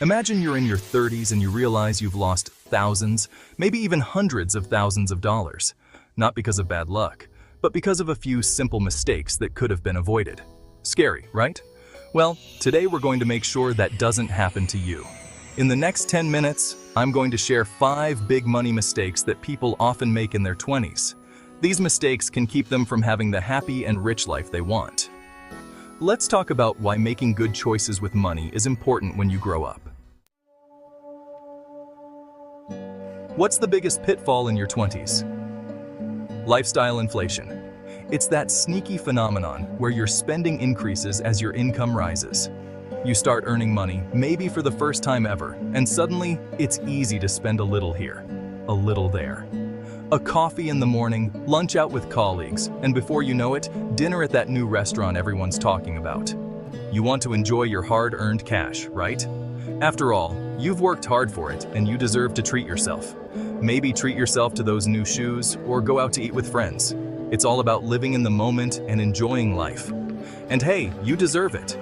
Imagine you're in your 30s and you realize you've lost thousands, maybe even hundreds of thousands of dollars. Not because of bad luck, but because of a few simple mistakes that could have been avoided. Scary, right? Well, today we're going to make sure that doesn't happen to you. In the next 10 minutes, I'm going to share 5 big money mistakes that people often make in their 20s. These mistakes can keep them from having the happy and rich life they want. Let's talk about why making good choices with money is important when you grow up. What's the biggest pitfall in your 20s? Lifestyle inflation. It's that sneaky phenomenon where your spending increases as your income rises. You start earning money, maybe for the first time ever, and suddenly it's easy to spend a little here, a little there. A coffee in the morning, lunch out with colleagues, and before you know it, dinner at that new restaurant everyone's talking about. You want to enjoy your hard-earned cash, right? After all, you've worked hard for it and you deserve to treat yourself. Maybe treat yourself to those new shoes or go out to eat with friends. It's all about living in the moment and enjoying life. And hey, you deserve it.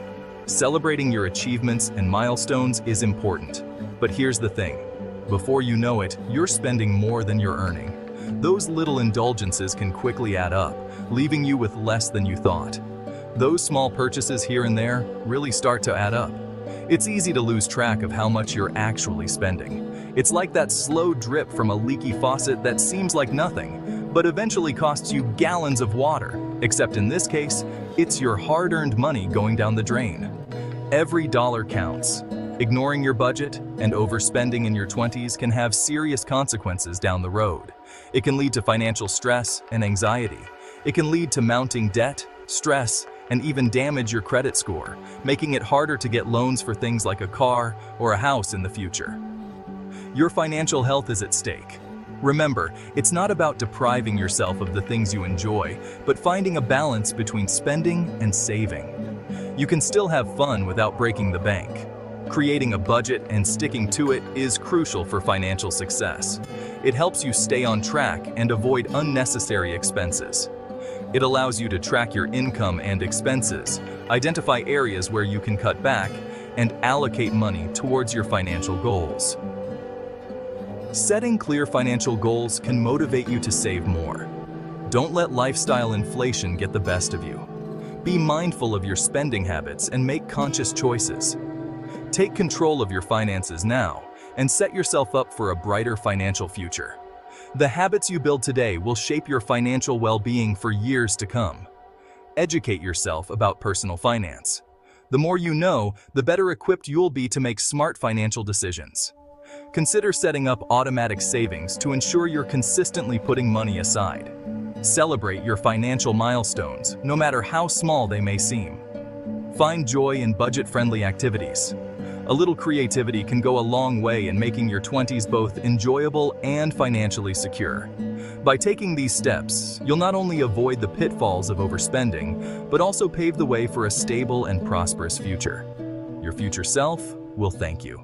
Celebrating your achievements and milestones is important. But here's the thing. Before you know it, you're spending more than you're earning. Those little indulgences can quickly add up, leaving you with less than you thought. Those small purchases here and there really start to add up. It's easy to lose track of how much you're actually spending. It's like that slow drip from a leaky faucet that seems like nothing, but eventually costs you gallons of water. Except in this case, it's your hard-earned money going down the drain. Every dollar counts. Ignoring your budget and overspending in your 20s can have serious consequences down the road. It can lead to financial stress and anxiety. It can lead to mounting debt, stress, and even damage your credit score, making it harder to get loans for things like a car or a house in the future. Your financial health is at stake. Remember, it's not about depriving yourself of the things you enjoy, but finding a balance between spending and saving. You can still have fun without breaking the bank. Creating a budget and sticking to it is crucial for financial success. It helps you stay on track and avoid unnecessary expenses. It allows you to track your income and expenses, identify areas where you can cut back, and allocate money towards your financial goals. Setting clear financial goals can motivate you to save more. Don't let lifestyle inflation get the best of you. Be mindful of your spending habits and make conscious choices. Take control of your finances now and set yourself up for a brighter financial future. The habits you build today will shape your financial well-being for years to come. Educate yourself about personal finance. The more you know, the better equipped you'll be to make smart financial decisions. Consider setting up automatic savings to ensure you're consistently putting money aside. Celebrate your financial milestones, no matter how small they may seem. Find joy in budget-friendly activities. A little creativity can go a long way in making your 20s both enjoyable and financially secure. By taking these steps, you'll not only avoid the pitfalls of overspending, but also pave the way for a stable and prosperous future. Your future self will thank you.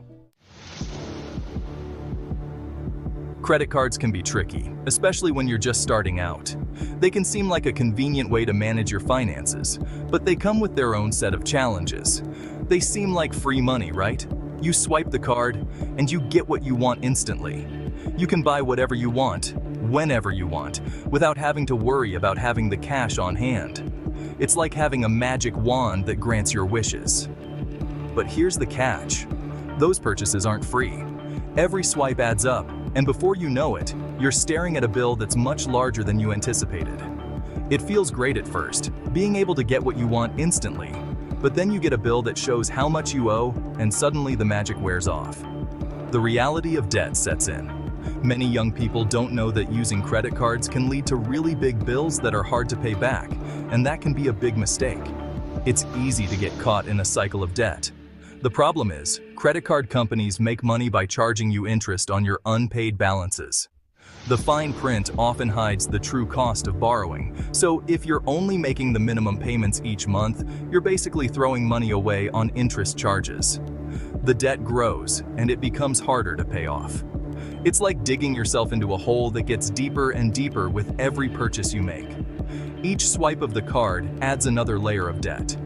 Credit cards can be tricky, especially when you're just starting out. They can seem like a convenient way to manage your finances, but they come with their own set of challenges. They seem like free money, right? You swipe the card, and you get what you want instantly. You can buy whatever you want, whenever you want, without having to worry about having the cash on hand. It's like having a magic wand that grants your wishes. But here's the catch. Those purchases aren't free. Every swipe adds up, and before you know it, you're staring at a bill that's much larger than you anticipated. It feels great at first, being able to get what you want instantly, but then you get a bill that shows how much you owe, and suddenly the magic wears off. The reality of debt sets in. Many young people don't know that using credit cards can lead to really big bills that are hard to pay back, and that can be a big mistake. It's easy to get caught in a cycle of debt. The problem is, credit card companies make money by charging you interest on your unpaid balances. The fine print often hides the true cost of borrowing, so if you're only making the minimum payments each month, you're basically throwing money away on interest charges. The debt grows, and it becomes harder to pay off. It's like digging yourself into a hole that gets deeper and deeper with every purchase you make. Each swipe of the card adds another layer of debt.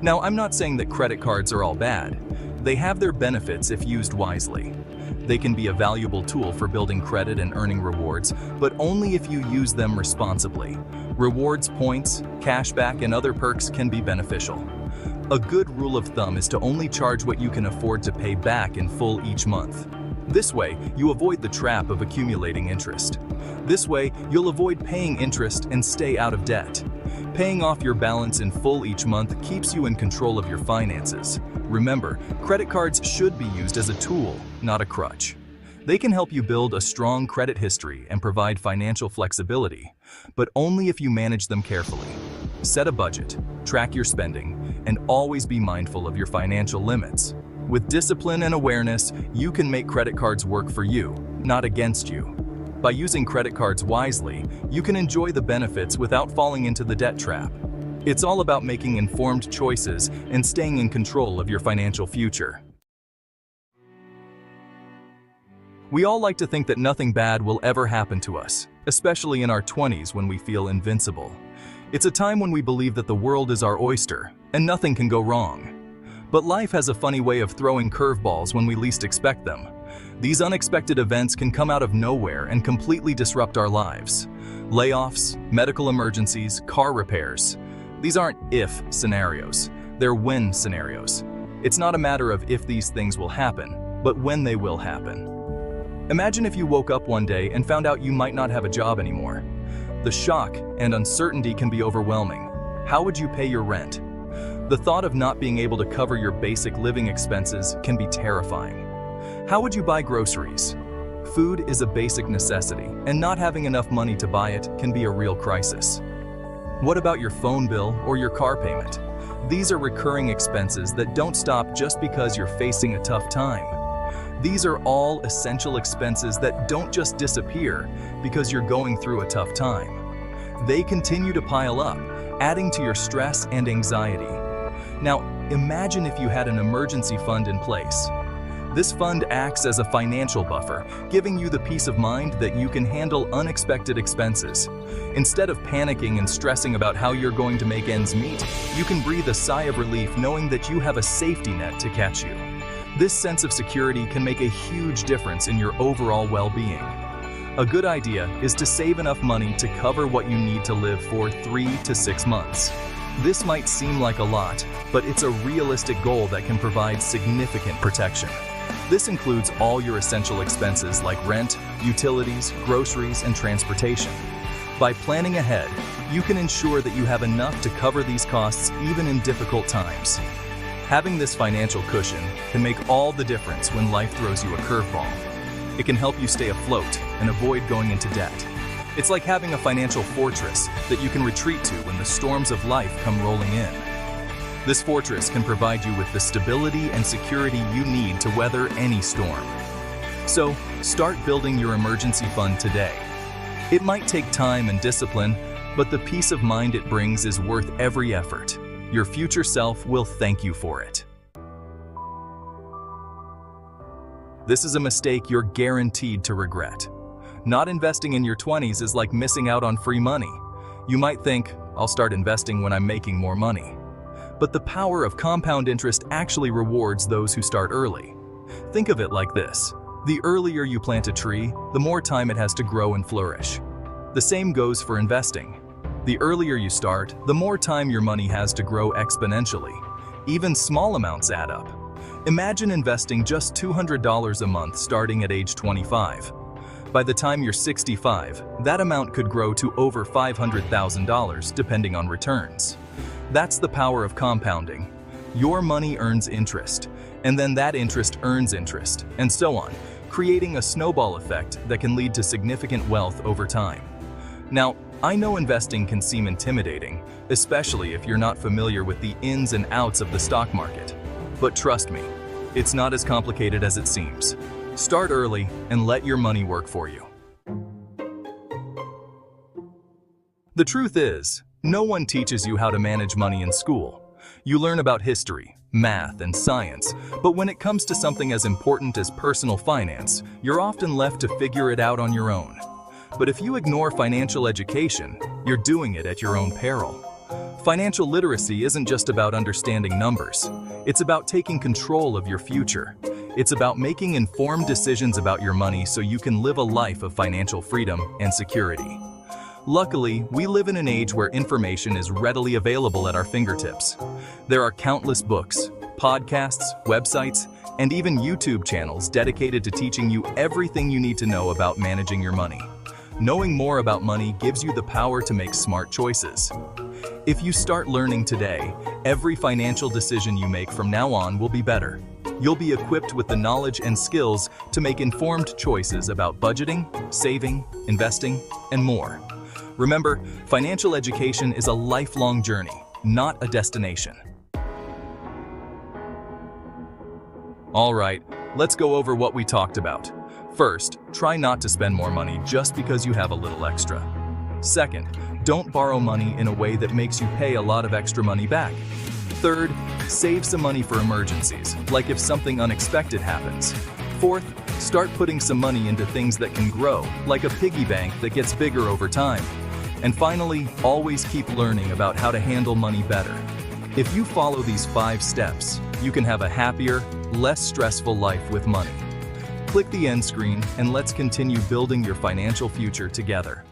Now, I'm not saying that credit cards are all bad. They have their benefits if used wisely. They can be a valuable tool for building credit and earning rewards, but only if you use them responsibly. Rewards, points, cashback, and other perks can be beneficial. A good rule of thumb is to only charge what you can afford to pay back in full each month. This way, you avoid the trap of accumulating interest. This way, you'll avoid paying interest and stay out of debt. Paying off your balance in full each month keeps you in control of your finances. Remember, credit cards should be used as a tool, not a crutch. They can help you build a strong credit history and provide financial flexibility, but only if you manage them carefully. Set a budget, track your spending, and always be mindful of your financial limits. With discipline and awareness, you can make credit cards work for you, not against you. By using credit cards wisely, you can enjoy the benefits without falling into the debt trap. It's all about making informed choices and staying in control of your financial future. We all like to think that nothing bad will ever happen to us, especially in our 20s when we feel invincible. It's a time when we believe that the world is our oyster and nothing can go wrong. But life has a funny way of throwing curveballs when we least expect them. These unexpected events can come out of nowhere and completely disrupt our lives. Layoffs, medical emergencies, car repairs. These aren't if scenarios, they're when scenarios. It's not a matter of if these things will happen, but when they will happen. Imagine if you woke up one day and found out you might not have a job anymore. The shock and uncertainty can be overwhelming. How would you pay your rent? The thought of not being able to cover your basic living expenses can be terrifying. How would you buy groceries? Food is a basic necessity, and not having enough money to buy it can be a real crisis. What about your phone bill or your car payment? These are recurring expenses that don't stop just because you're facing a tough time. These are all essential expenses that don't just disappear because you're going through a tough time. They continue to pile up, adding to your stress and anxiety. Now, imagine if you had an emergency fund in place. This fund acts as a financial buffer, giving you the peace of mind that you can handle unexpected expenses. Instead of panicking and stressing about how you're going to make ends meet, you can breathe a sigh of relief knowing that you have a safety net to catch you. This sense of security can make a huge difference in your overall well-being. A good idea is to save enough money to cover what you need to live for 3 to 6 months. This might seem like a lot, but it's a realistic goal that can provide significant protection. This includes all your essential expenses like rent, utilities, groceries, and transportation. By planning ahead, you can ensure that you have enough to cover these costs even in difficult times. Having this financial cushion can make all the difference when life throws you a curveball. It can help you stay afloat and avoid going into debt. It's like having a financial fortress that you can retreat to when the storms of life come rolling in. This fortress can provide you with the stability and security you need to weather any storm. So, start building your emergency fund today. It might take time and discipline, but the peace of mind it brings is worth every effort. Your future self will thank you for it. This is a mistake you're guaranteed to regret. Not investing in your 20s is like missing out on free money. You might think, I'll start investing when I'm making more money. But the power of compound interest actually rewards those who start early. Think of it like this. The earlier you plant a tree, the more time it has to grow and flourish. The same goes for investing. The earlier you start, the more time your money has to grow exponentially. Even small amounts add up. Imagine investing just $200 a month starting at age 25. By the time you're 65, that amount could grow to over $500,000 depending on returns. That's the power of compounding. Your money earns interest, and then that interest earns interest, and so on, creating a snowball effect that can lead to significant wealth over time. Now, I know investing can seem intimidating, especially if you're not familiar with the ins and outs of the stock market. But trust me, it's not as complicated as it seems. Start early and let your money work for you. The truth is, no one teaches you how to manage money in school. You learn about history, math, and science, but when it comes to something as important as personal finance, you're often left to figure it out on your own. But if you ignore financial education, you're doing it at your own peril. Financial literacy isn't just about understanding numbers. It's about taking control of your future. It's about making informed decisions about your money so you can live a life of financial freedom and security. Luckily, we live in an age where information is readily available at our fingertips. There are countless books, podcasts, websites, and even YouTube channels dedicated to teaching you everything you need to know about managing your money. Knowing more about money gives you the power to make smart choices. If you start learning today, every financial decision you make from now on will be better. You'll be equipped with the knowledge and skills to make informed choices about budgeting, saving, investing, and more. Remember, financial education is a lifelong journey, not a destination. All right, let's go over what we talked about. First, try not to spend more money just because you have a little extra. Second, don't borrow money in a way that makes you pay a lot of extra money back. Third, save some money for emergencies, like if something unexpected happens. Fourth, start putting some money into things that can grow, like a piggy bank that gets bigger over time. And finally, always keep learning about how to handle money better. If you follow these 5 steps, you can have a happier, less stressful life with money. Click the end screen and let's continue building your financial future together.